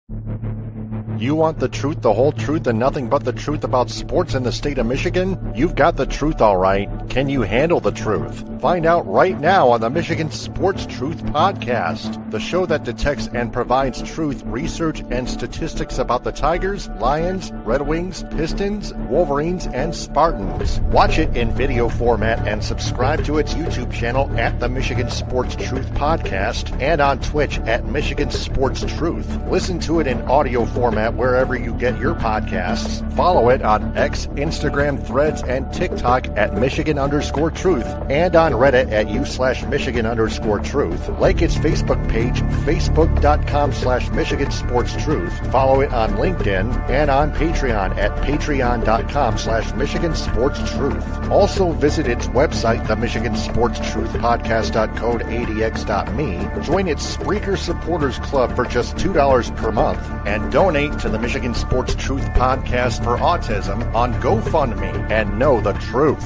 You want the truth, the whole truth, and nothing but the truth about sports in the state of Michigan? You've got the truth, all right. Can you handle the truth? Find out right now on the Michigan Sports Truth Podcast, the show that detects and provides truth, research, and statistics about the Tigers, Lions, Red Wings, Pistons, Wolverines, and Spartans. Watch it in video format and subscribe to its YouTube channel at the Michigan Sports Truth Podcast and on Twitch at Michigan Sports Truth. Listen to it in audio format wherever you get your podcasts. Follow it on X, Instagram, Threads, and TikTok at Michigan_Truth and on Reddit at u/Michigan_Truth. Like its Facebook page, facebook.com/Michigan Sports Truth. Follow it on LinkedIn and on Patreon at patreon.com/Michigan Sports Truth. Also visit its website, the Michigan Sports Truth Podcast.code80x.me. Join its Spreaker Supporters Club for just $2 per month and donate to the Michigan Sports Truth Podcast for Autism on GoFundMe and know the truth.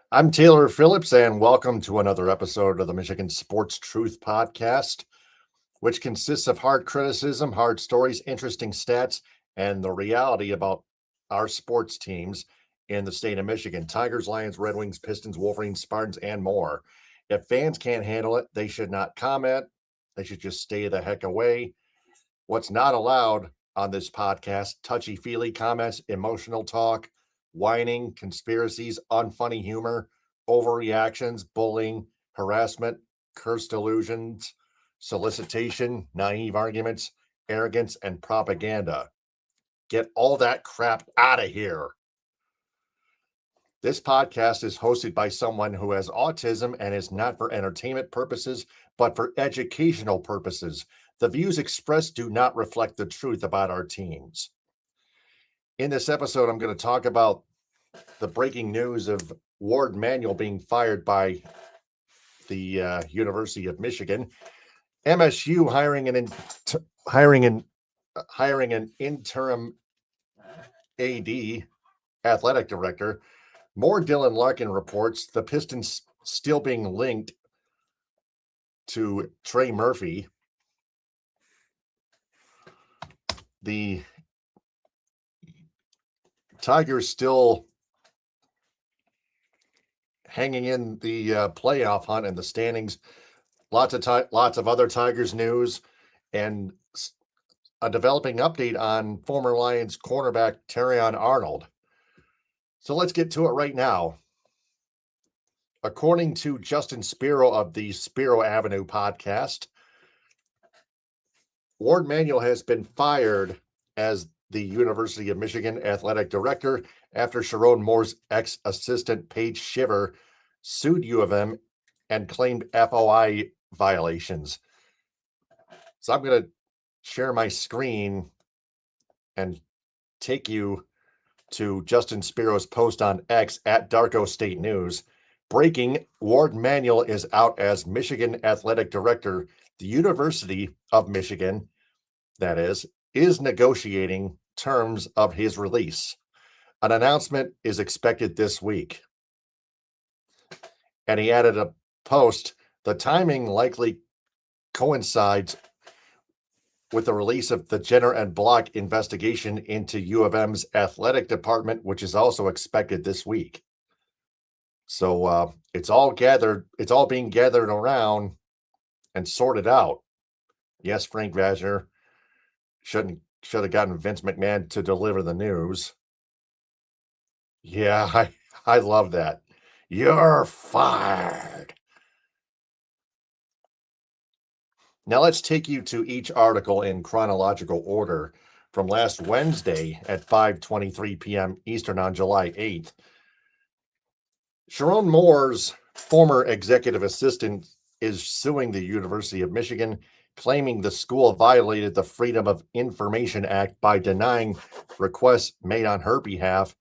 I'm Taylor Phillips, and welcome to another episode of the Michigan Sports Truth Podcast, which consists of hard criticism, hard stories, interesting stats, and the reality about our sports teams in the state of Michigan: Tigers, Lions, Red Wings, Pistons, Wolverines, Spartans, and more. If fans can't handle it, they should not comment. They should just stay the heck away. What's not allowed on this podcast: touchy-feely comments, emotional talk, whining, conspiracies, unfunny humor, overreactions, bullying, harassment, cursed delusions, solicitation, naive arguments, arrogance, and propaganda. Get all that crap out of here. This podcast is hosted by someone who has autism and is not for entertainment purposes, but for educational purposes. The views expressed do not reflect the truth about our teams. In this episode, I'm going to talk about the breaking news of Warde Manuel being fired by the University of Michigan, MSU hiring an interim AD, athletic director. More Dylan Larkin reports, the Pistons still being linked to Trey Murphy. The Tigers still hanging in the playoff hunt and the standings. Lots of other Tigers news and a developing update on former Lions cornerback Terrion Arnold. So let's get to it right now. According to Justin Spiro of the Spiro Avenue podcast, Warde Manuel has been fired as the University of Michigan athletic director after Sharon Moore's ex-assistant Paige Shiver sued U of M and claimed FOI violations. So I'm going to share my screen and take you to Justin Spiro's post on X at Darko State News. Breaking: Warde Manuel is out as Michigan athletic director. The University of Michigan, that is negotiating terms of his release. An announcement is expected this week. And he added a post: the timing likely coincides with the release of the Jenner and Block investigation into U of M's athletic department, which is also expected this week. So it's all being gathered around and sorted out. Yes, Frank Vazner should have gotten Vince McMahon to deliver the news. Yeah, I love that. You're fired. Now let's take you to each article in chronological order from last Wednesday at 5:23 p.m. Eastern on July 8th. Sharon Moore's former executive assistant is suing the University of Michigan, claiming the school violated the Freedom of Information Act by denying requests made on her behalf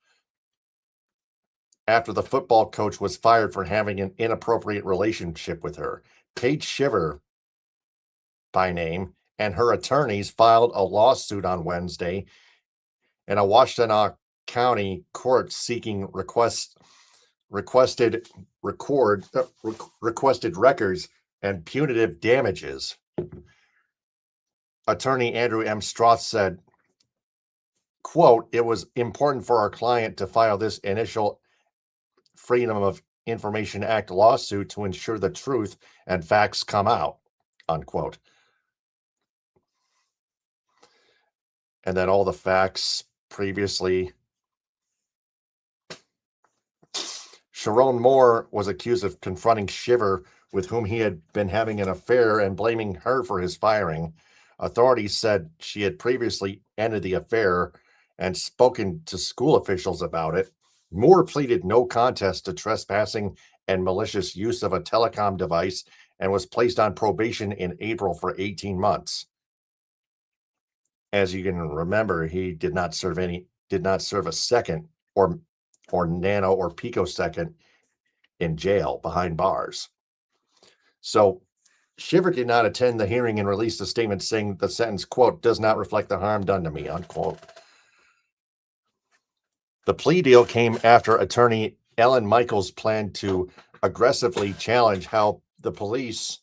after the football coach was fired for having an inappropriate relationship with her. Paige Shiver, by name, and her attorneys filed a lawsuit on Wednesday in a Washtenaw County court seeking requested records and punitive damages. attorney Andrew M. Stroth said, quote, "It was important for our client to file this initial Freedom of Information Act lawsuit to ensure the truth and facts come out," unquote. And then all the facts previously. Sharon Moore was accused of confronting Shiver, with whom he had been having an affair, and blaming her for his firing. Authorities said she had previously ended the affair and spoken to school officials about it. Moore pleaded no contest to trespassing and malicious use of a telecom device and was placed on probation in April for 18 months. As you can remember, he did not serve a second or nano or picosecond in jail behind bars. So Shiver did not attend the hearing and released a statement saying the sentence, quote, "does not reflect the harm done to me," unquote. The plea deal came after attorney Ellen Michaels planned to aggressively challenge how police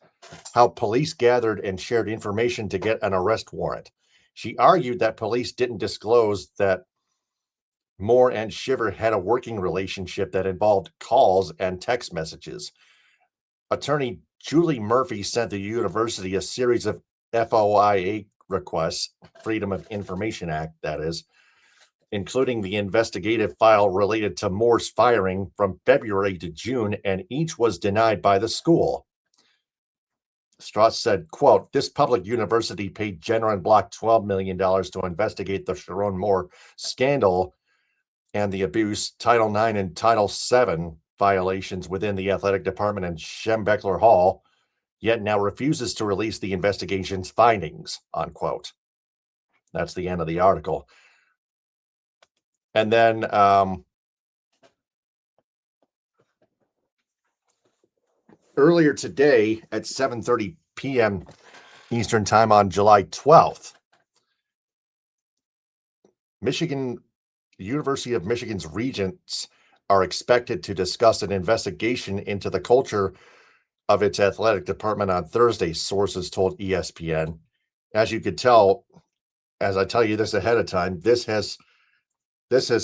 gathered and shared information to get an arrest warrant. She argued that police didn't disclose that Moore and Shiver had a working relationship that involved calls and text messages. Attorney Julie Murphy sent the university a series of FOIA requests, Freedom of Information Act, that is, including the investigative file related to Moore's firing from February to June, and each was denied by the school. Strauss said, quote, "This public university paid Jenner and Block $12 million to investigate the Sharon Moore scandal and the abuse, Title IX and Title VII violations within the athletic department in Schembechler Hall, yet now refuses to release the investigation's findings," unquote. That's the end of the article. And then earlier today at 7:30 p.m. Eastern Time on July 12th, University of Michigan's regents are expected to discuss an investigation into the culture of its athletic department on Thursday, sources told ESPN. As you could tell, as I tell you this ahead of time, this has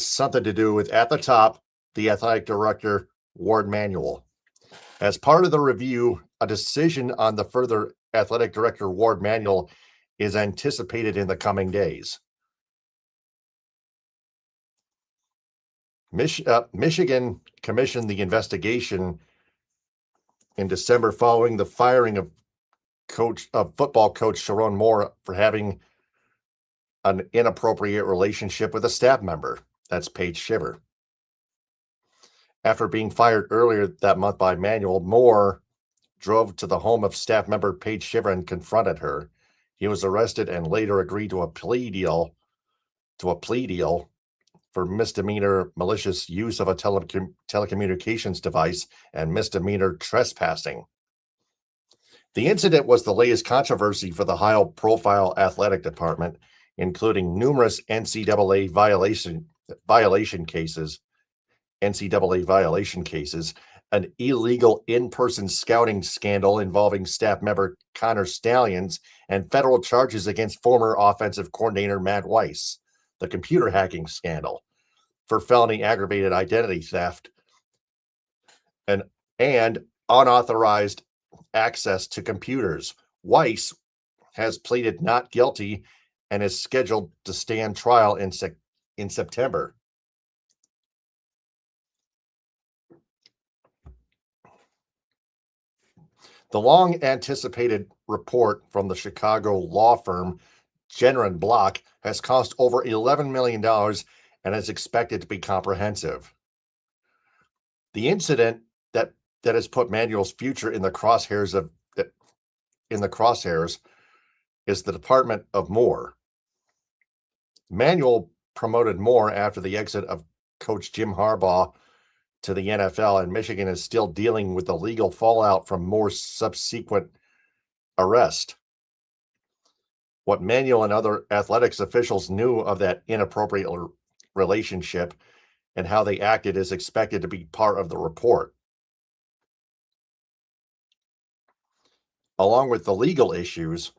something to do with, at the top, the athletic director, Warde Manuel. As part of the review, a decision on the further athletic director, Warde Manuel, is anticipated in the coming days. Michigan commissioned the investigation in December following the firing of football coach Sharon Moore for having an inappropriate relationship with a staff member. That's Paige Shiver. After being fired earlier that month by Manuel, Moore drove to the home of staff member Paige Shiver and confronted her. He was arrested and later agreed to a plea deal for misdemeanor malicious use of a telecommunications device and misdemeanor trespassing. The incident was the latest controversy for the high-profile athletic department, including numerous NCAA violation cases, an illegal in-person scouting scandal involving staff member Connor Stallions, and federal charges against former offensive coordinator Matt Weiss, the computer hacking scandal, for felony aggravated identity theft and unauthorized access to computers. Weiss has pleaded not guilty and is scheduled to stand trial in September. The long-anticipated report from the Chicago law firm Jenner and Block has cost over $11 million and is expected to be comprehensive. The incident that has put Manuel's future in the crosshairs is the department of Moore. Manuel promoted Moore after the exit of coach Jim Harbaugh to the NFL, and Michigan is still dealing with the legal fallout from Moore's subsequent arrest. What Manuel and other athletics officials knew of that inappropriate relationship and how they acted is expected to be part of the report. Along with the legal issues,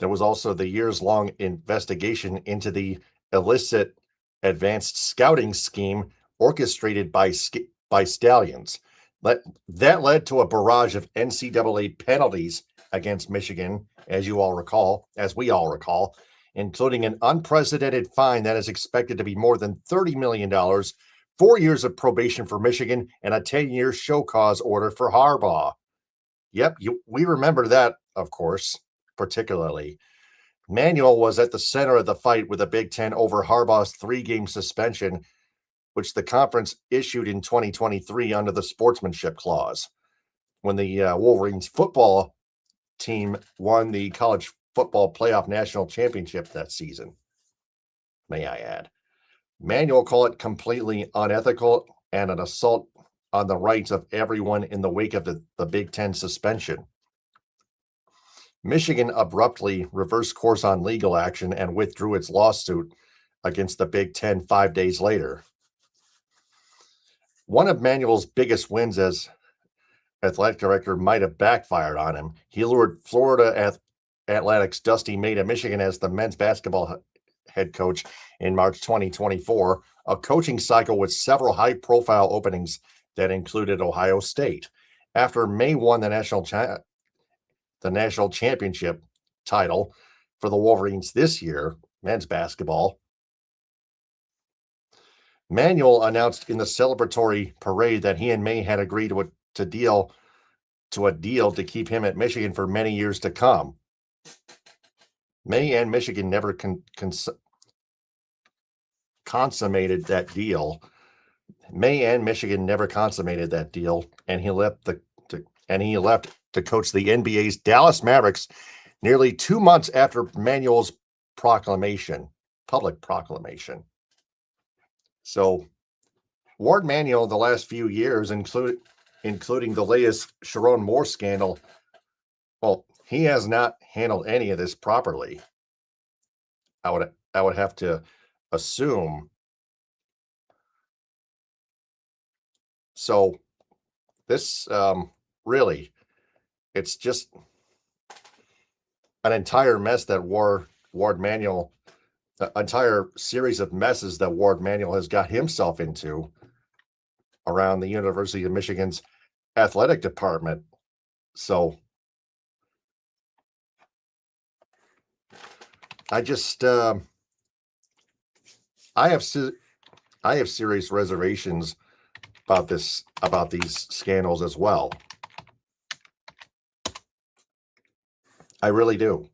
There was also the years-long investigation into the illicit advanced scouting scheme orchestrated by Stallions. That led to a barrage of NCAA penalties against Michigan, as we all recall, including an unprecedented fine that is expected to be more than $30 million, 4 years of probation for Michigan, and a 10-year show cause order for Harbaugh. Yep, we remember that, of course, particularly. Manuel was at the center of the fight with the Big Ten over Harbaugh's 3-game suspension, which the conference issued in 2023 under the sportsmanship clause, when the Wolverines football team won the college football playoff national championship that season, may I add. Manuel called it completely unethical and an assault on the rights of everyone in the wake of the Big Ten suspension. Michigan abruptly reversed course on legal action and withdrew its lawsuit against the Big Ten 5 days later. One of Manuel's biggest wins as athletic director might have backfired on him. He lured Florida Athletics' Dusty May to Michigan as the men's basketball head coach in March 2024, a coaching cycle with several high-profile openings that included Ohio State. After May won the national championship title for the Wolverines this year, men's basketball, Manuel announced in the celebratory parade that he and May had agreed to a deal to keep him at Michigan for many years to come. May and Michigan never consummated that deal. And he left to coach the NBA's Dallas Mavericks nearly 2 months after Manuel's public proclamation. So, Warde Manuel, the last few years, including the latest Sharon Moore scandal, well, he has not handled any of this properly. I would have to assume. So, this really, it's just an entire mess that Warde Manuel, the entire series of messes that Warde Manuel has got himself into around the University of Michigan's athletic department. So I just I have serious reservations about these scandals as well. I really do.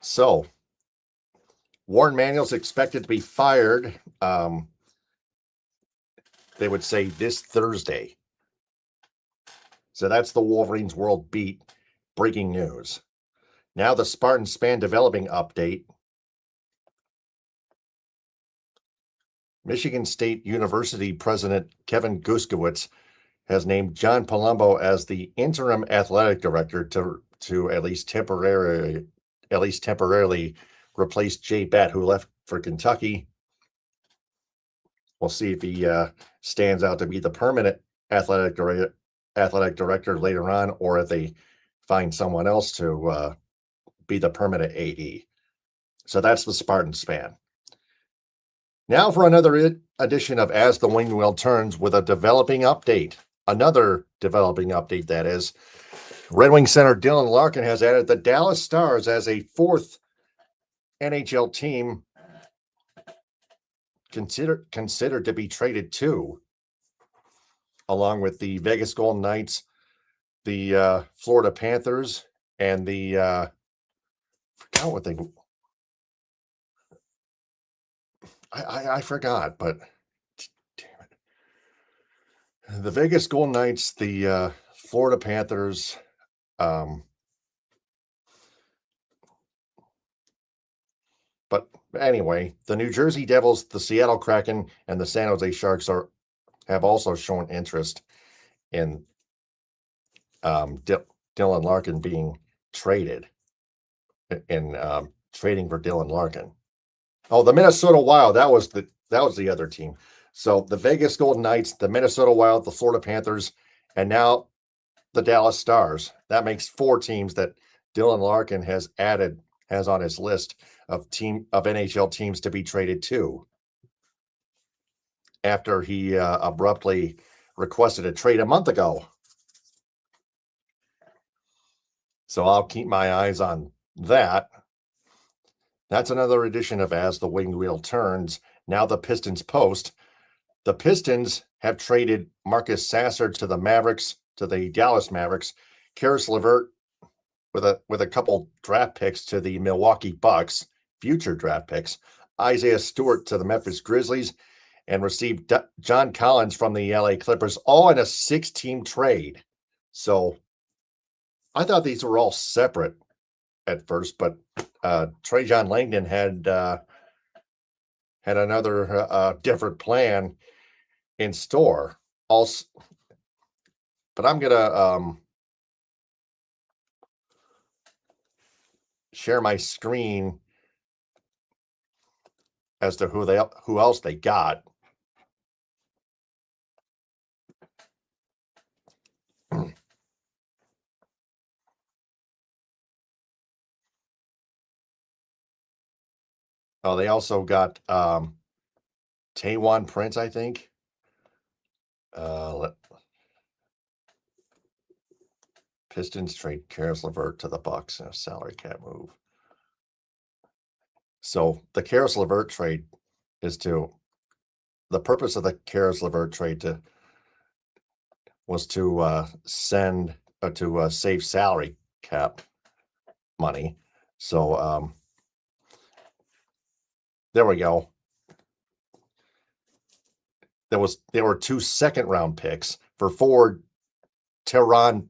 So, Warde Manuel's expected to be fired, they would say this Thursday. So that's the Wolverines World Beat breaking news. Now the Spartans span developing update. Michigan State University President Kevin Guskiewicz has named John Palumbo as the interim athletic director to at least temporarily replace Jay Batt, who left for Kentucky. We'll see if he stands out to be the permanent athletic director later on, or if they find someone else to be the permanent AD. So that's the Spartan span. Now for another edition of As the Wind Wheel Turns with a developing update. Another developing update, that is. Red Wing center Dylan Larkin has added the Dallas Stars as a fourth NHL team considered to be traded to, along with the Vegas Golden Knights, the Florida Panthers, and the forgot what they. I forgot, but damn it. The Vegas Golden Knights, the Florida Panthers, but anyway, the New Jersey Devils, the Seattle Kraken, and the San Jose Sharks have also shown interest in Dylan Larkin being traded, in trading for Dylan Larkin. Oh, the Minnesota Wild, that was the other team. So the Vegas Golden Knights, the Minnesota Wild, the Florida Panthers, and now the Dallas Stars. That makes 4 teams that Dylan Larkin has on his list of NHL teams to be traded to after he abruptly requested a trade a month ago. So I'll keep my eyes on that. That's another edition of As the Wing Wheel Turns. Now the Pistons post. The Pistons have traded Marcus Sasser to the Dallas Mavericks, Karis LeVert with a couple draft picks to the Milwaukee Bucks, future draft picks, Isaiah Stewart to the Memphis Grizzlies, and received John Collins from the LA Clippers, all in a 6-team trade. So I thought these were all separate at first, but Trajan Langdon had another different plan in store. Also, but I'm gonna share my screen as to who else they got. Oh, they also got Taewon Prince, I think. Pistons trade Karis LeVert to the Bucks in a salary cap move. So the Karis LeVert trade the purpose of the Karis LeVert trade was to save salary cap money. So there we go. There were 2 second-round picks for forward Taron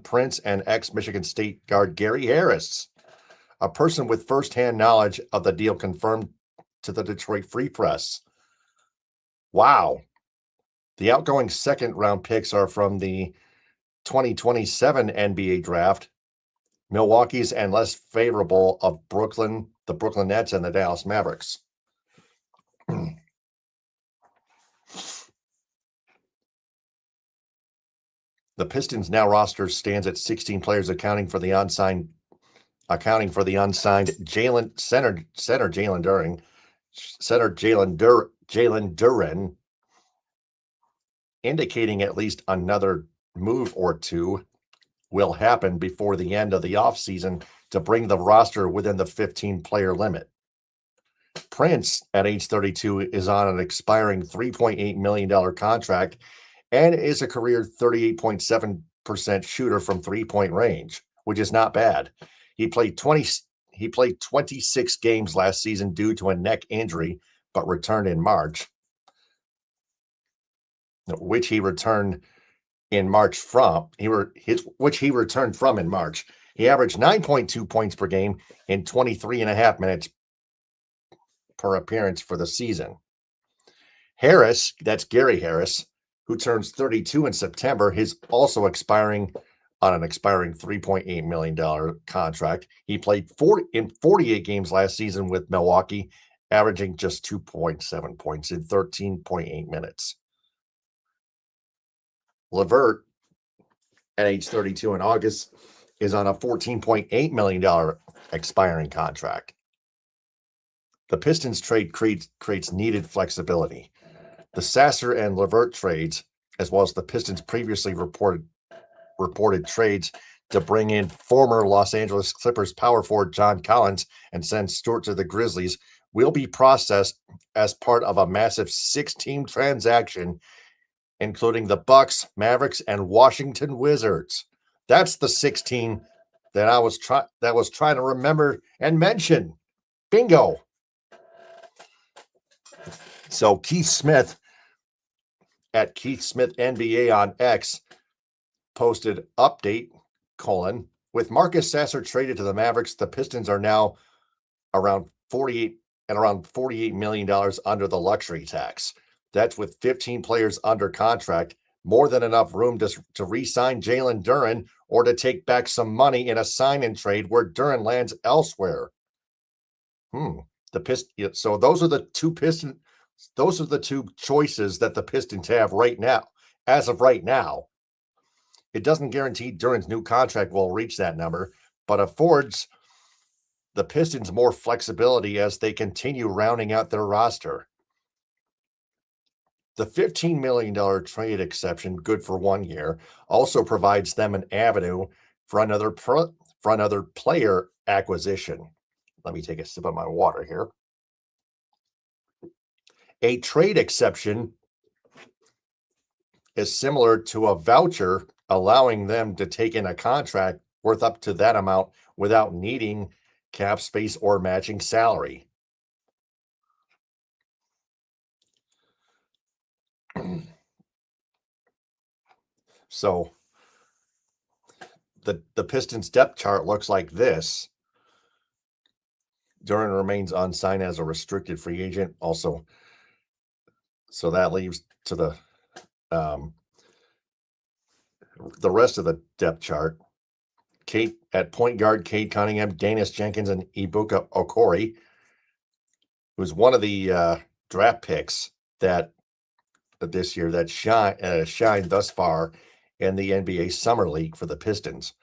Prince and ex-Michigan State guard Gary Harris. A person with firsthand knowledge of the deal confirmed to the Detroit Free Press. Wow. The outgoing second-round picks are from the 2027 NBA draft, Milwaukee's and less favorable of the Brooklyn Nets and the Dallas Mavericks. The Pistons now roster stands at 16 players, accounting for the unsigned Jalen Duren, indicating at least another move or two will happen before the end of the offseason to bring the roster within the 15-player limit. Prince, at age 32, is on an expiring $3.8 million contract and is a career 38.7% shooter from three-point range, which is not bad. He played 26 games last season due to a neck injury, but returned in March, which he returned in March which he returned from in March. He averaged 9.2 points per game in 23.5 minutes per appearance for the season. Harris, that's Gary Harris, who turns 32 in September, is also expiring on an expiring $3.8 million contract. He played 48 games last season with Milwaukee, averaging just 2.7 points in 13.8 minutes. LeVert, at age 32 in August, is on a $14.8 million expiring contract. The Pistons trade creates needed flexibility. The Sasser and LeVert trades, as well as the Pistons previously reported trades to bring in former Los Angeles Clippers power forward John Collins and send Stewart to the Grizzlies, will be processed as part of a massive 6-team transaction, including the Bucks, Mavericks, and Washington Wizards. That's the 6-team that I was trying to remember and mention. Bingo. So Keith Smith at Keith Smith NBA on X posted update, with Marcus Sasser traded to the Mavericks, the Pistons are now around $48 million under the luxury tax. That's with 15 players under contract, more than enough room to re-sign Jalen Duren or to take back some money in a sign-and trade where Duren lands elsewhere. So those are the two choices that the Pistons have right now, as of right now. It doesn't guarantee Duran's new contract will reach that number, but affords the Pistons more flexibility as they continue rounding out their roster. The $15 million trade exception, good for 1 year, also provides them an avenue for another player acquisition. Let me take a sip of my water here. A trade exception is similar to a voucher, allowing them to take in a contract worth up to that amount without needing cap space or matching salary. So the Pistons depth chart looks like this. Duran remains unsigned as a restricted free agent. Also, so that leaves to the rest of the depth chart. Kate at point guard, Cade Cunningham, Danis Jenkins, and Ibuka Okori, who's one of the draft picks that this year that shined thus far in the NBA Summer League for the Pistons.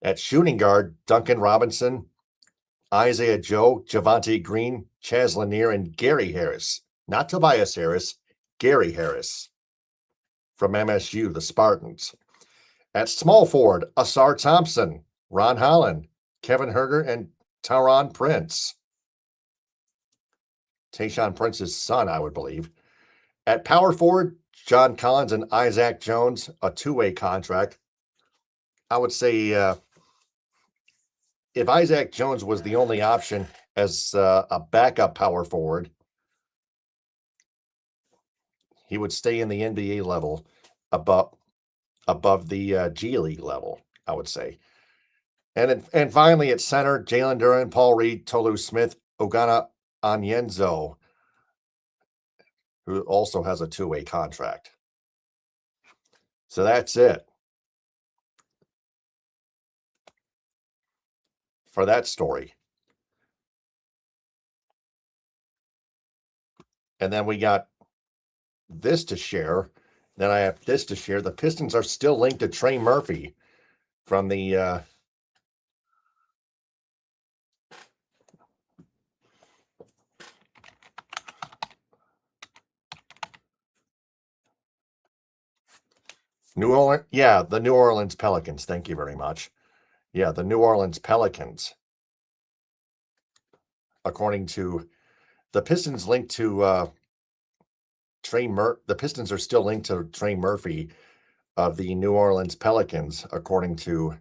At shooting guard, Duncan Robinson, Isaiah Joe, Javonte Green, Chaz Lanier, and Gary Harris. Not Tobias Harris, Gary Harris from MSU, the Spartans. At small forward, Asar Thompson, Ron Holland, Kevin Herter, and Taron Prince. Tayshaun Prince's son, I would believe. At power forward, John Collins and Isaac Jones, a two-way contract. I would say if Isaac Jones was the only option as a backup power forward, he would stay in the NBA level above the G League level, I would say. And finally at center, Jalen Duran, Paul Reed, Tolu Smith, Ogana Onyenso, who also has a two-way contract. So that's it for that story. And then we got this to share. Then I have this to share. The Pistons are still linked to Trey Murphy from the New Orleans. Yeah, the New Orleans Pelicans. Thank you very much. Yeah, the New Orleans Pelicans. According to the Pistons linked to the Pistons are still linked to Trey Murphy of the New Orleans Pelicans, according to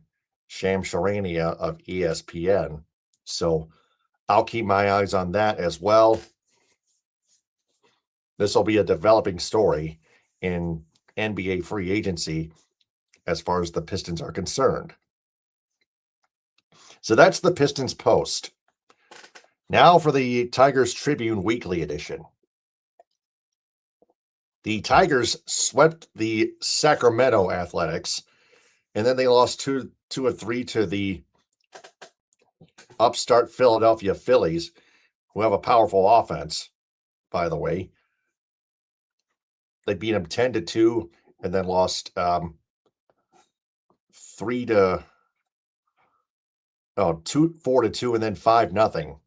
Sham Charania of ESPN. So I'll keep my eyes on that as well. This will be a developing story in NBA free agency as far as the Pistons are concerned. So that's the Pistons Post. Now for the Tigers Tribune Weekly Edition. The Tigers swept the Sacramento Athletics, and then they lost 2-3 to the upstart Philadelphia Phillies, who have a powerful offense, by the way. They beat them 10-2 and then lost 4-2, and then 5-0.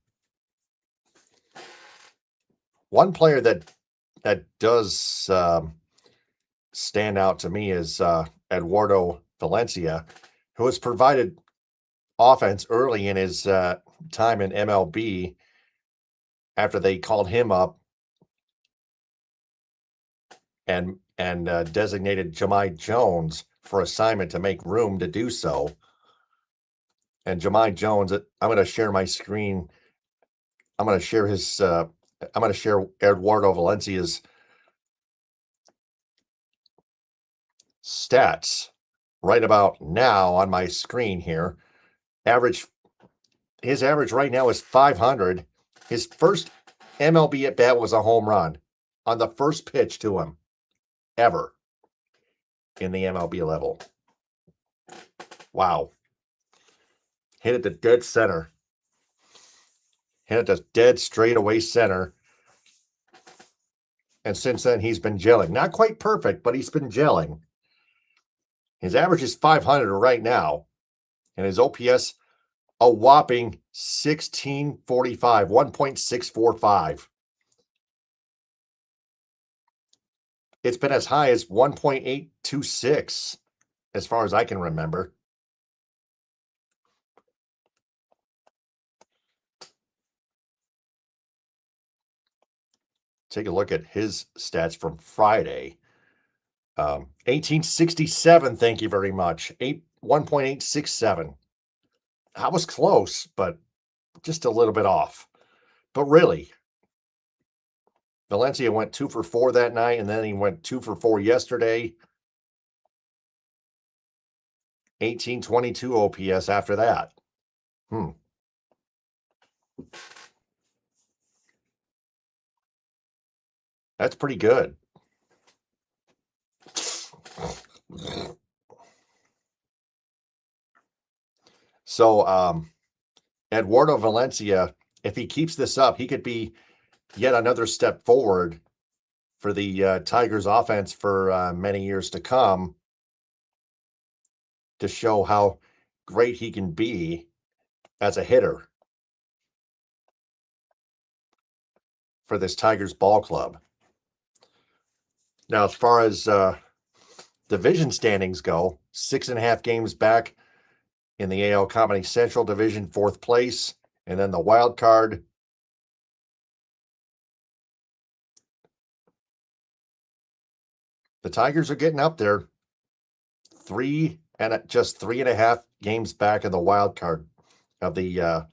One player that does stand out to me is Eduardo Valencia, who has provided offense early in his time in MLB after they called him up and designated Jahmai Jones for assignment to make room to do so. And Jahmai Jones, I'm going to share my screen. I'm going to share his. I'm going to share Eduardo Valencia's stats right about now on my screen here. His average right now is 500. His first MLB at bat was a home run on the first pitch to him ever in the MLB level. Wow. Hit it to dead center. Hit it to dead straightaway center. And since then, he's been gelling. Not quite perfect, but he's been gelling. His average is 500 right now, and his OPS a whopping 1645, 1.645. It's been as high as 1.826 as far as I can remember. Take a look at his stats from Friday. 1867, thank you very much. 1.867. I was close, but just a little bit off. But really, Valencia went 2 for 4 that night, and then he went 2 for 4 yesterday. 1822 OPS after that. That's pretty good. So, Eduardo Valencia, if he keeps this up, he could be yet another step forward for the Tigers offense for many years to come, to show how great he can be as a hitter for this Tigers ball club. Now, as far as division standings go, 6.5 games back in the AL Comedy Central Division, 4th place, and then the wild card. The Tigers are getting up there. Just 3.5 games back in the wild card of the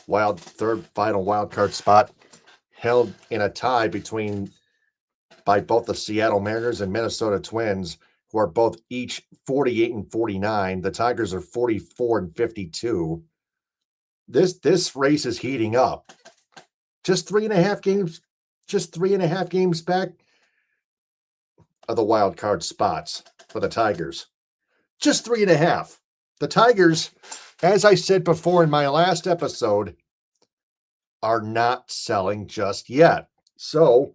third final wild card spot, held in a tie by both the Seattle Mariners and Minnesota Twins, who are both each 48 and 49. The Tigers are 44 and 52. This race is heating up. Just 3.5 games. Just 3.5 games back of the wild card spots for the Tigers. Just 3.5. The Tigers, as I said before in my last episode, are not selling just yet. So,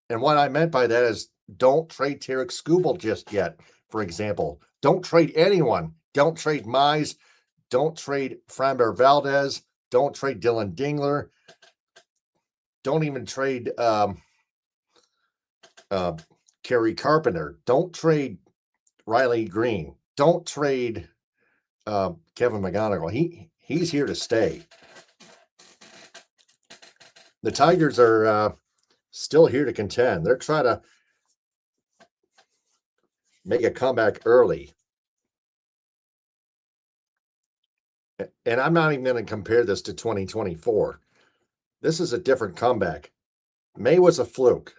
and what I meant by that is, don't trade Tarik Skubal just yet, for example. Don't trade anyone. Don't trade Mize. Don't trade Framber Valdez. Don't trade Dylan Dingler. Don't even trade Kerry Carpenter. Don't trade Riley Green. Don't trade Kevin McGonigal. He's here to stay. The Tigers are still here to contend. They're trying to make a comeback early. And I'm not even going to compare this to 2024. This is a different comeback. May was a fluke.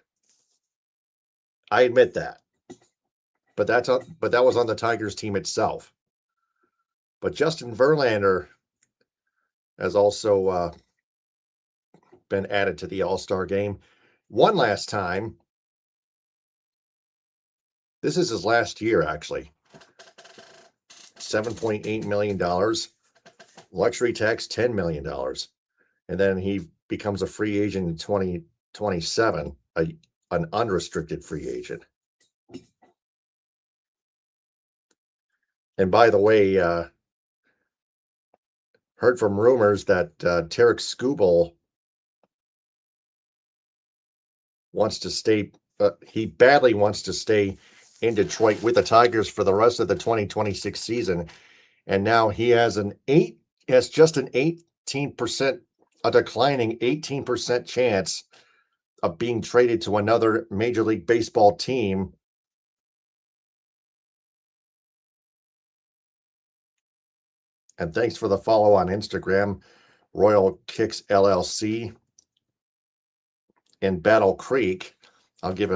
I admit that. But that was on the Tigers team itself. But Justin Verlander has also been added to the All-Star game one last time. This is his last year, actually. $7.8 million. Luxury tax, $10 million. And then he becomes a free agent in 2027, an unrestricted free agent. And by the way, heard from rumors that Tarik Skubal wants to stay. He badly wants to stay in Detroit with the Tigers for the rest of the 2026 season. And now he has just an 18%, a declining 18% chance of being traded to another Major League Baseball team. And thanks for the follow on Instagram, Royal Kicks LLC in Battle Creek. I'll give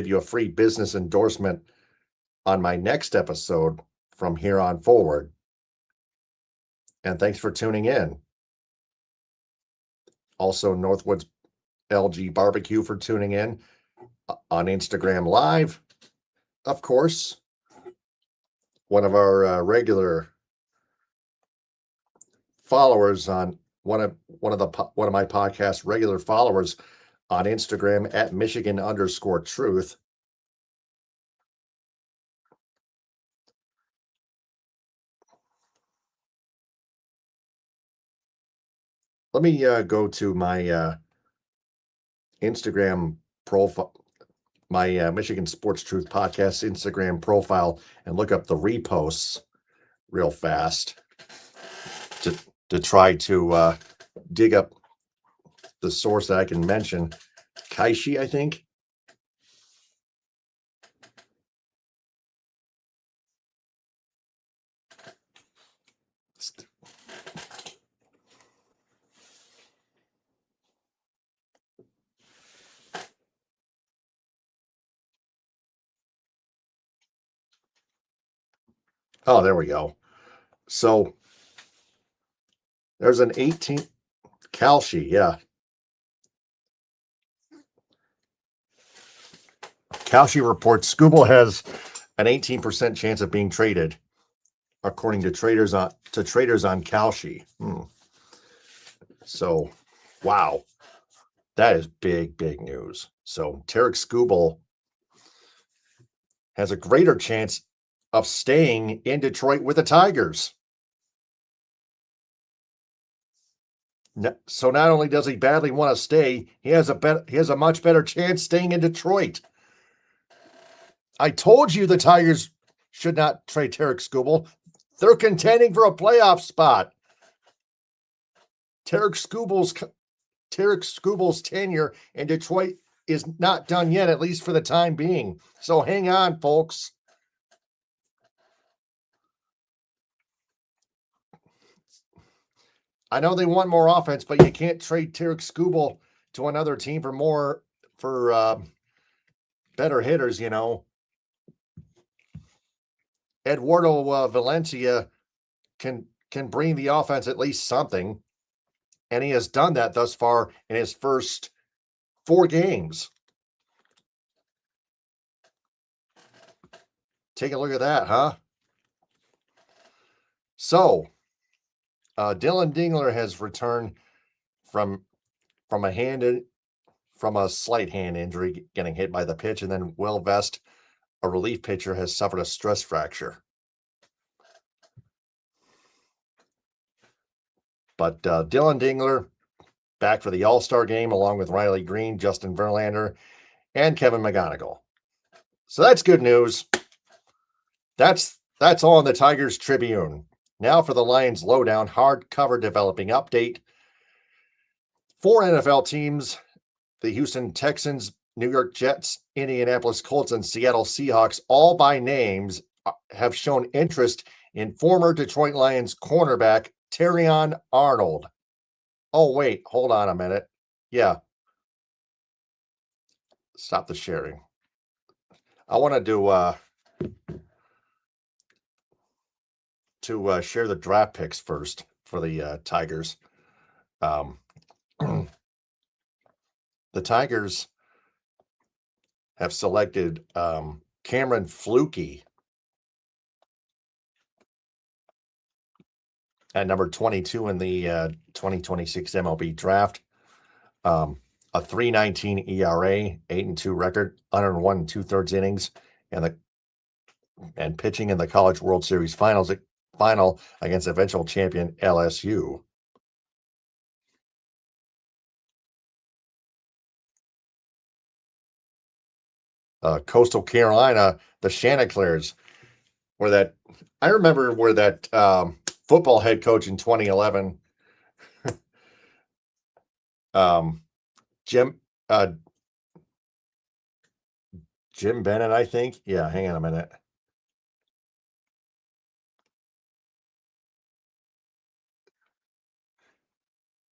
you a free business endorsement on my next episode from here on forward. And thanks for tuning in. Also, Northwoods LG Barbecue for tuning in on Instagram Live. Of course, one of our regular followers on one of my podcast regular followers on Instagram at Michigan_truth let me go to my Instagram profile, my Michigan Sports Truth Podcast Instagram profile, and look up the reposts real fast to try to dig up the source that I can mention. Kaishi, I think. Oh, there we go. So there's an 18 Kalshi, yeah. Kalshi reports Skubal has an 18% chance of being traded, according to traders on Kalshi. So, wow, that is big news. So Tarik Skubal has a greater chance of staying in Detroit with the Tigers. So not only does he badly want to stay, he has a much better chance staying in Detroit. I told you the Tigers should not trade Tarik Skubal. They're contending for a playoff spot. Tarik Skubal's tenure in Detroit is not done yet, at least for the time being. So hang on, folks. I know they want more offense, but you can't trade Tarik Skubal to another team for better hitters, you know. Eduardo Valencia can bring the offense at least something, and he has done that thus far in his first 4 games. Take a look at that, huh? So, Dylan Dingler has returned from a slight hand injury, getting hit by the pitch, and then Will Vest, a relief pitcher, has suffered a stress fracture. But Dylan Dingler back for the All-Star game along with Riley Green, Justin Verlander, and Kevin McGonigal. So that's good news. That's all in the Tigers Tribune. Now for the Lions Lowdown hardcover developing update. 4 NFL teams, the Houston Texans, New York Jets, Indianapolis Colts, and Seattle Seahawks, all by names, have shown interest in former Detroit Lions cornerback Terrion Arnold. Oh, wait, hold on a minute. Yeah. Stop the sharing. I want to share the draft picks first for the Tigers. The Tigers have selected Cameron Flukie at number 22 in the 2026 MLB draft. A 3.19 ERA, 8-2 record, 101 2/3 innings, and pitching in the College World Series final against eventual champion LSU. Coastal Carolina, the Chanticleers, I remember where that football head coach in 2011, Jim Bennett, I think. Yeah, hang on a minute.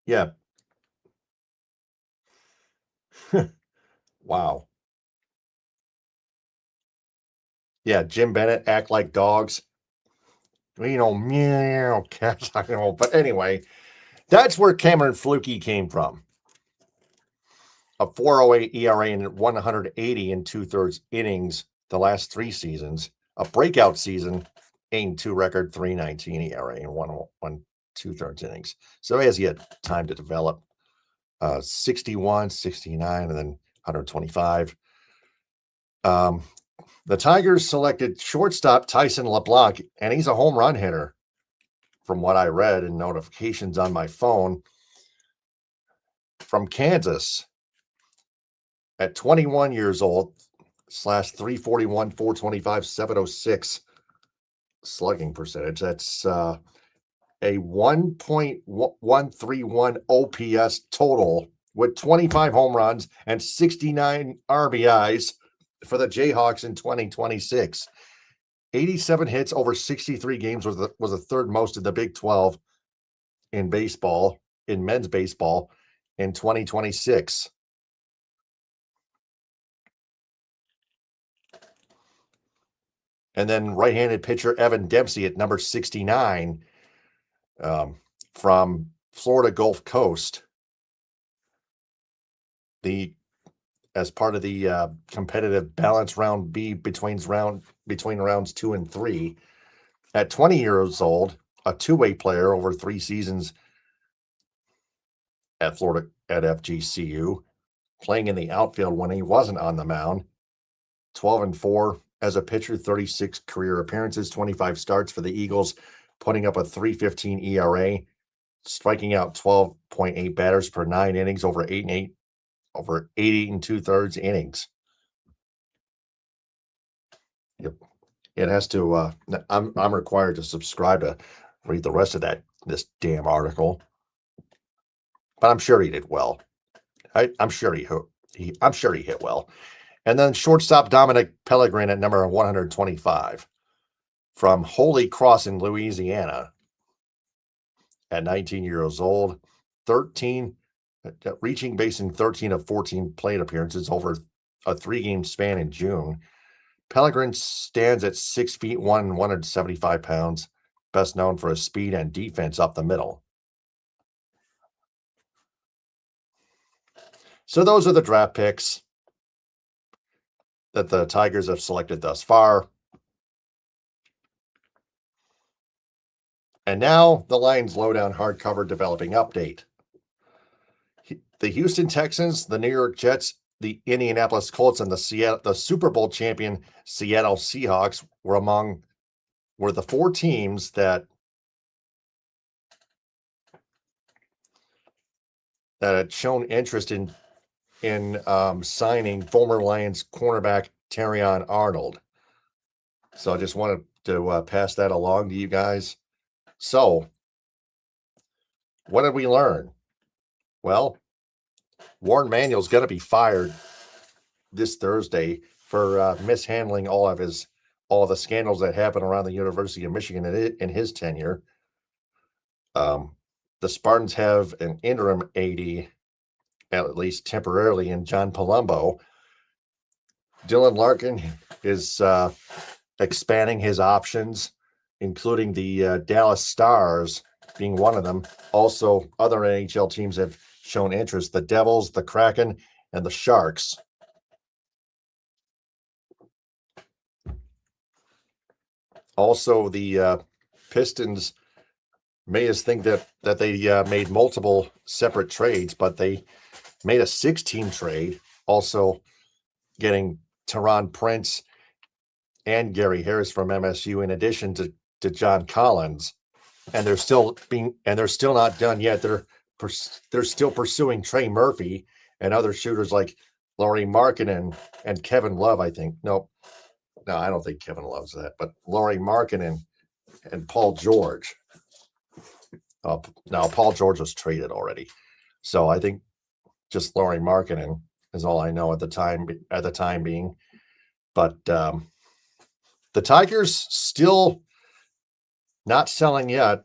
Yeah. Wow. Yeah, Jim Bennett, act like dogs. You know, meow, cats. I know, but anyway, that's where Cameron Flukie came from. A 4.08 ERA and 180 2/3 innings the last 3 seasons. A breakout season, 8-2 record, 3.19 ERA and 101 2/3 innings. So he had time to develop. 61, 69, and then 125. The Tigers selected shortstop Tyson LeBlanc, and he's a home run hitter, from what I read in notifications on my phone. from Kansas at 21 years old, slash 341, 425, 706 slugging percentage. That's a 1.131 OPS total with 25 home runs and 69 RBIs for the Jayhawks in 2026. 87 hits over 63 games was the third most in the Big 12 in baseball, in men's baseball in 2026. And then right-handed pitcher Evan Dempsey at number 69 from Florida Gulf Coast. As part of the competitive balance round B between rounds 2 and 3. At 20 years old, a two-way player over 3 seasons at Florida at FGCU, playing in the outfield when he wasn't on the mound. 12-4 as a pitcher, 36 career appearances, 25 starts for the Eagles, putting up a 3.15 ERA, striking out 12.8 batters per 9 innings over 80 and 2/3 innings. Yep. It has to I'm required to subscribe to read the rest of this damn article. But I'm sure he did well. I'm sure he hit well. And then shortstop Dominic Pellegrin at number 125 from Holy Cross in Louisiana at 19 years old, reaching base in 13 of 14 plate appearances over a 3-game span in June. Pellegrin stands at 6 feet 1 and 175 pounds, best known for his speed and defense up the middle. So those are the draft picks that the Tigers have selected thus far. And now the Lions Lowdown hardcover developing update. The Houston Texans, the New York Jets, the Indianapolis Colts, and the Super Bowl champion Seattle Seahawks were the 4 teams that had shown interest in signing former Lions cornerback Terrion Arnold. So I just wanted to pass that along to you guys. So, what did we learn? Well, Warde Manuel's going to be fired this Thursday for mishandling all of the scandals that happened around the University of Michigan in his tenure. The Spartans have an interim AD, at least temporarily, in John Palumbo. Dylan Larkin is expanding his options, including the Dallas Stars being one of them. Also, other NHL teams have shown interest: the Devils, the Kraken, and the Sharks. Also, the Pistons made us think that they made multiple separate trades, but they made a 6-team trade, also getting Teron Prince and Gary Harris from MSU, in addition to John Collins. And they're still not done yet. They're still pursuing Trey Murphy and other shooters like Lauri Markkanen and Kevin Love, I think. No, I don't think Kevin Love's that, but Lauri Markkanen and Paul George. Now Paul George was traded already. So I think just Lauri Markkanen is all I know at the time being. But the Tigers still not selling yet,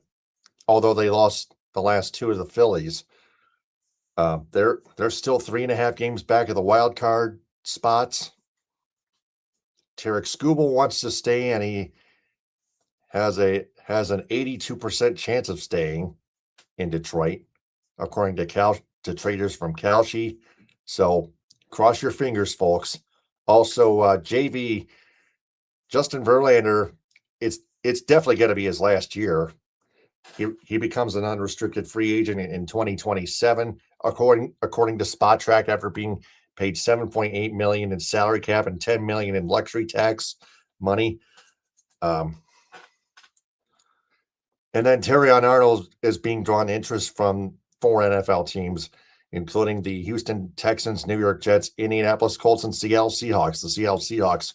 although they lost the last 2 of the Phillies. They're still 3.5 games back of the wild card spots. Tarik Skubal wants to stay, and he has an 82% chance of staying in Detroit, according to traders from Kalshi. So cross your fingers, folks. Also, JV Justin Verlander, it's definitely going to be his last year. He becomes an unrestricted free agent in 2027, according to Spotrac, after being paid $7.8 million in salary cap and $10 million in luxury tax money. And then Terrion Arnold is being drawn interest from 4 NFL teams, including the Houston Texans, New York Jets, Indianapolis Colts, and Seattle Seahawks. The Seattle Seahawks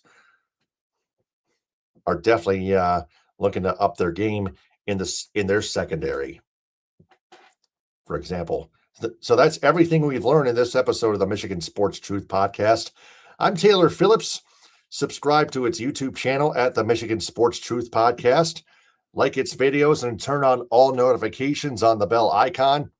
are definitely looking to up their game in their secondary, for example. So that's everything we've learned in this episode of the Michigan Sports Truth Podcast. I'm Taylor Phillips. Subscribe to its YouTube channel at the Michigan Sports Truth Podcast. Like its videos and turn on all notifications on the bell icon.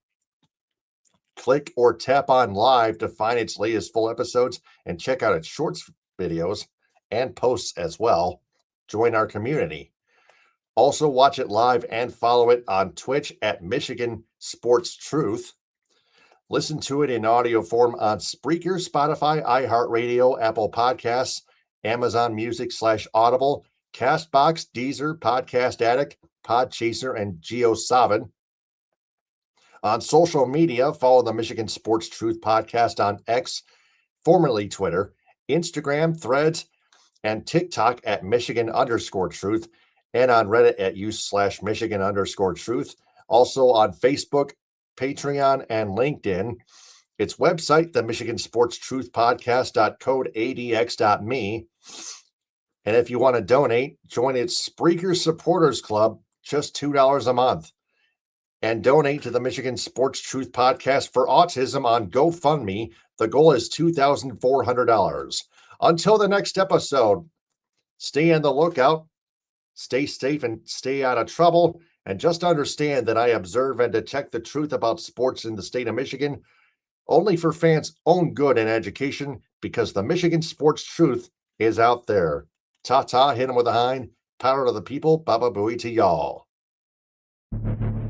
Click or tap on live to find its latest full episodes and check out its shorts videos and posts as well. Join our community. Also watch it live and follow it on Twitch at Michigan Sports Truth. Listen to it in audio form on Spreaker, Spotify, iHeartRadio, Apple Podcasts, Amazon Music /Audible, Castbox, Deezer, Podcast Addict, Podchaser, and GeoSavin. On social media, follow the Michigan Sports Truth Podcast on X, formerly Twitter, Instagram, Threads, and TikTok at Michigan_Truth, and on Reddit at /Michigan_Truth. Also on Facebook, Patreon, and LinkedIn. Its website, the Michigan Sports Truth Podcast.code ADX.me. And if you want to donate, join its Spreaker Supporters Club, just $2 a month. And donate to the Michigan Sports Truth Podcast for Autism on GoFundMe. The goal is $2,400. Until the next episode, stay on the lookout, stay safe, and stay out of trouble. And just understand that I observe and detect the truth about sports in the state of Michigan only for fans' own good and education, because the Michigan Sports Truth is out there. Ta-ta, hit him with a hind. Power to the people. Baba booey to y'all.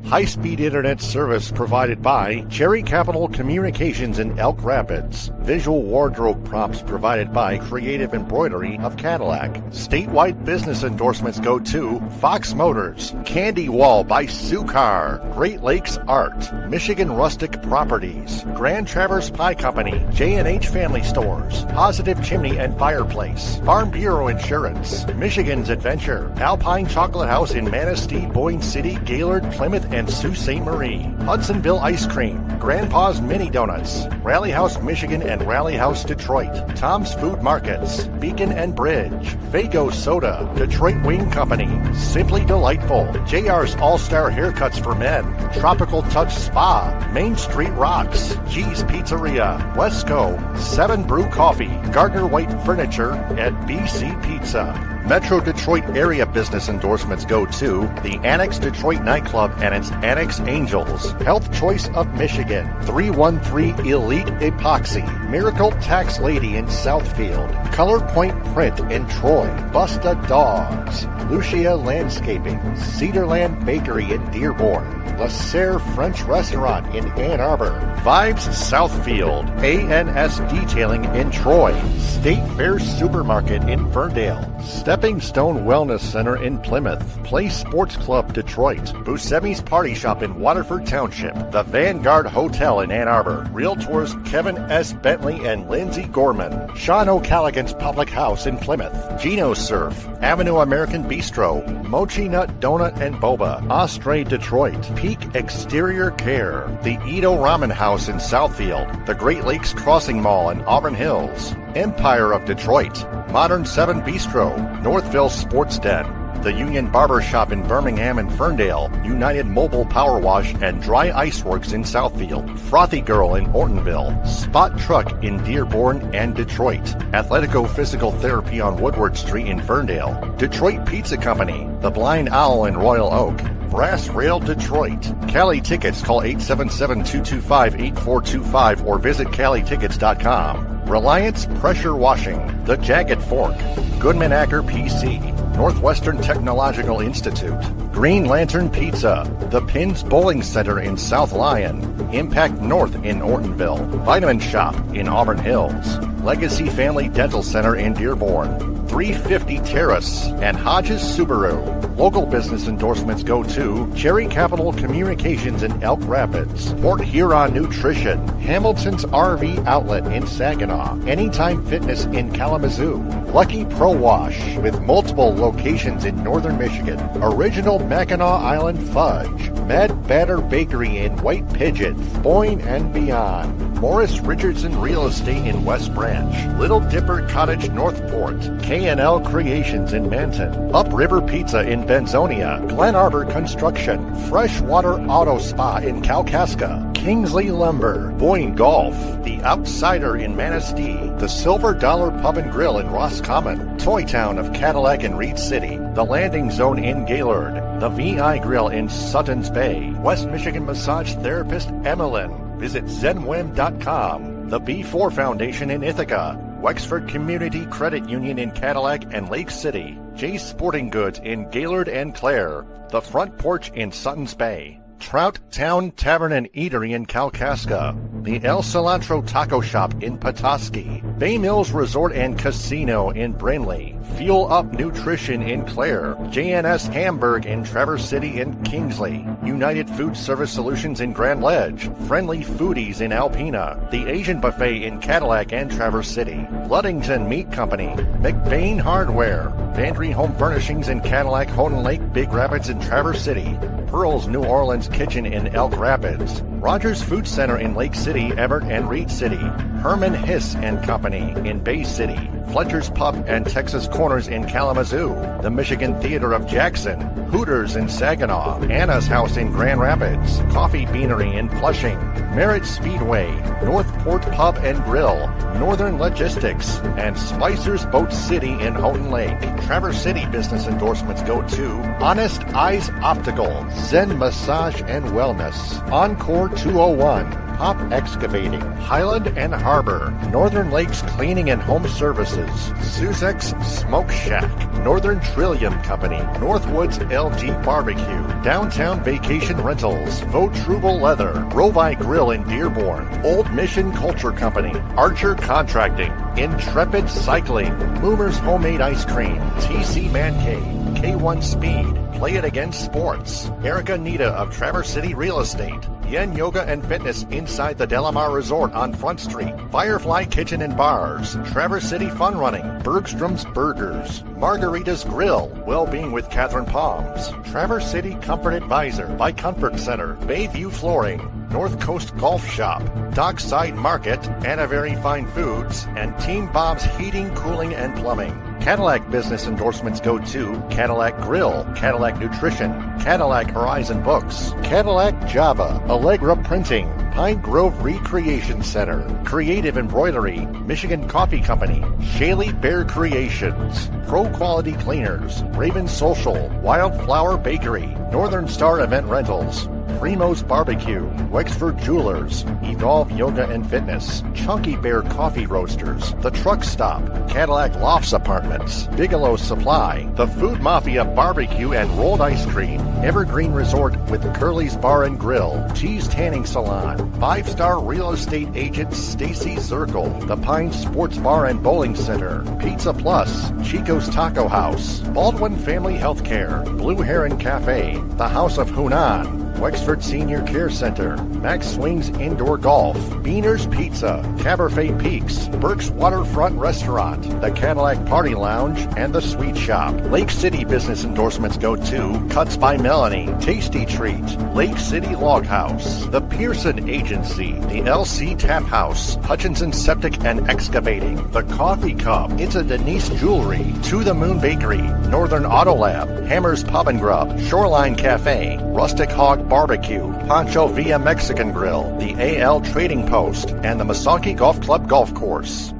High-speed internet service provided by Cherry Capital Communications in Elk Rapids. Visual wardrobe props provided by Creative Embroidery of Cadillac. Statewide business endorsements go to Fox Motors, Candy Wall by Sukar, Great Lakes Art, Michigan Rustic Properties, Grand Traverse Pie Company, J&H Family Stores, Positive Chimney and Fireplace, Farm Bureau Insurance, Michigan's Adventure, Alpine Chocolate House in Manistee, Boyne City, Gaylord, Plymouth, and Sault Ste. Marie, Hudsonville Ice Cream, Grandpa's Mini Donuts, Rally House Michigan and Rally House Detroit, Tom's Food Markets, Beacon and Bridge, Fago Soda, Detroit Wing Company, Simply Delightful, JR's All-Star Haircuts for Men, Tropical Touch Spa, Main Street Rocks, G's Pizzeria, Wesco, 7 Brew Coffee, Gardner White Furniture, and BC Pizza. Metro Detroit area business endorsements go to the Annex Detroit Nightclub and its Annex Angels, Health Choice of Michigan, 313 Elite Epoxy, Miracle Tax Lady in Southfield, Color Point Print in Troy, Busta Dogs, Lucia Landscaping, Cedarland Bakery in Dearborn, La Serre French Restaurant in Ann Arbor, Vibes Southfield, ANS Detailing in Troy, State Fair Supermarket in Ferndale, Stepping Stone Wellness Center in Plymouth, Play Sports Club Detroit, Buscemi's Party Shop in Waterford Township, the Vanguard Hotel in Ann Arbor, Realtors Kevin S. Bentley and Lindsay Gorman, Sean O'Callaghan's Public House in Plymouth, Gino Surf, Avenue American Bistro, Mochi Nut Donut and Boba, Ostre Detroit, Peak Exterior Care, the Edo Ramen House in Southfield, the Great Lakes Crossing Mall in Auburn Hills, Empire of Detroit, Modern 7 Bistro, Northville Sports Den, the Union Barber Shop in Birmingham and Ferndale, United Mobile Power Wash and Dry Ice Works in Southfield, Frothy Girl in Ortonville, Spot Truck in Dearborn and Detroit, Athletico Physical Therapy on Woodward Street in Ferndale, Detroit Pizza Company, The Blind Owl in Royal Oak, Brass Rail Detroit. Cali Tickets, call 877-225-8425 or visit CaliTickets.com. Reliance Pressure Washing, The Jagged Fork, Goodman Acker PC, Northwestern Technological Institute, Green Lantern Pizza, The Pins Bowling Center in South Lyon, Impact North in Ortonville, Vitamin Shop in Auburn Hills, Legacy Family Dental Center in Dearborn, 350 Terrace, and Hodges Subaru. Local business endorsements go to Cherry Capital Communications in Elk Rapids, Port Huron Nutrition, Hamilton's RV Outlet in Saginaw, Anytime Fitness in Kalamazoo, Lucky Pro Wash with multiple locations in northern Michigan, Original Mackinac Island Fudge, Med Batter Bakery in White Pigeon, Boyne and beyond, Morris Richardson Real Estate in West Branch, Little Dipper Cottage Northport, K&L Creations in Manton, Upriver Pizza in Benzonia, Glen Arbor Construction, Freshwater Auto Spa in Kalkaska, Kingsley Lumber, Boyne Golf, The Outsider in Manistee, the Silver Dollar Pub and Grill in Roscommon, Toy Town of Cadillac and Reed City, the Landing Zone in Gaylord, the VI Grill in Suttons Bay, West Michigan Massage Therapist Emmeline. Visit zenwim.com, the B4 Foundation in Ithaca, Wexford Community Credit Union in Cadillac and Lake City, Jay's Sporting Goods in Gaylord and Clare, the Front Porch in Suttons Bay, Trout Town Tavern and Eatery in Kalkaska, the El Cilantro Taco Shop in Petoskey, Bay Mills Resort and Casino in Brinley, Fuel Up Nutrition in Clare, JNS Hamburg in Traverse City and Kingsley, United Food Service Solutions in Grand Ledge, Friendly Foodies in Alpena, the Asian Buffet in Cadillac and Traverse City, Luddington Meat Company, McBain Hardware, Vandry Home Furnishings in Cadillac, Houghton Lake, Big Rapids and Traverse City, Pearl's New Orleans Kitchen in Elk Rapids, Rogers Food Center in Lake City, Everett and Reed City, Herman Hiss and Company in Bay City, Fletcher's Pub and Texas Corners in Kalamazoo, the Michigan Theater of Jackson, Hooters in Saginaw, Anna's House in Grand Rapids, Coffee Beanery in Flushing, Merritt Speedway, Northport Pub and Grill, Northern Logistics, and Spicer's Boat City in Houghton Lake. Traverse City business endorsements go to Honest Eyes Optical, Zen Massage and Wellness, Encore 201, Pop Excavating, Highland and Harbor, Northern Lakes Cleaning and Home Services, Suzek's Smoke Shack, Northern Trillium Company, Northwoods LG Barbecue, Downtown Vacation Rentals, Vautrubel Leather, Rovi Grill in Dearborn, Old Mission Culture Company, Archer Contracting, Intrepid Cycling, Moomer's Homemade Ice Cream, TC Man Cave, K1 Speed, Play It Again Sports, Erica Nita of Traverse City Real Estate, Yen Yoga and Fitness inside the Delamar Resort on Front Street, Firefly Kitchen and Bars, Traverse City Fun Running, Bergstrom's Burgers, Margarita's Grill, Wellbeing with Catherine Palms, Traverse City Comfort Advisor by Comfort Center, Bayview Flooring, North Coast Golf Shop, Dockside Market, Anna Very Fine Foods, and Team Bob's Heating, Cooling, and Plumbing. Cadillac business endorsements go to Cadillac Grill, Cadillac Nutrition, Cadillac Horizon Books, Cadillac Java, Allegra Printing, Pine Grove Recreation Center, Creative Embroidery, Michigan Coffee Company, Shaley Bear Creations, Pro Quality Cleaners, Raven Social, Wildflower Bakery, Northern Star Event Rentals, Primo's Barbecue, Wexford Jewelers, Evolve Yoga and Fitness, Chunky Bear Coffee Roasters, The Truck Stop, Cadillac Lofts Apartments, Bigelow Supply, The Food Mafia Barbecue and Rolled Ice Cream, Evergreen Resort with Curly's Bar and Grill, Cheese Tanning Salon, 5-star real estate agent Stacy Zirkle, The Pine Sports Bar and Bowling Center, Pizza Plus, Chico's Taco House, Baldwin Family Healthcare, Blue Heron Cafe, The House of Hunan, Wexford Senior Care Center, Max Swings Indoor Golf, Beaner's Pizza, Cabernet Peaks, Burke's Waterfront Restaurant, the Cadillac Party Lounge, and the Sweet Shop. Lake City business endorsements go to Cuts by Melanie, Tasty Treat, Lake City Log House, the Pearson Agency, the LC Tap House, Hutchinson Septic and Excavating, the Coffee Cup, It's a Denise Jewelry, To the Moon Bakery, Northern Auto Lab, Hammer's Pub and Grub, Shoreline Cafe, Rustic Hog Barbecue, Pancho Villa Mexican Grill, the AL Trading Post, and the Misaki Golf Club Golf Course.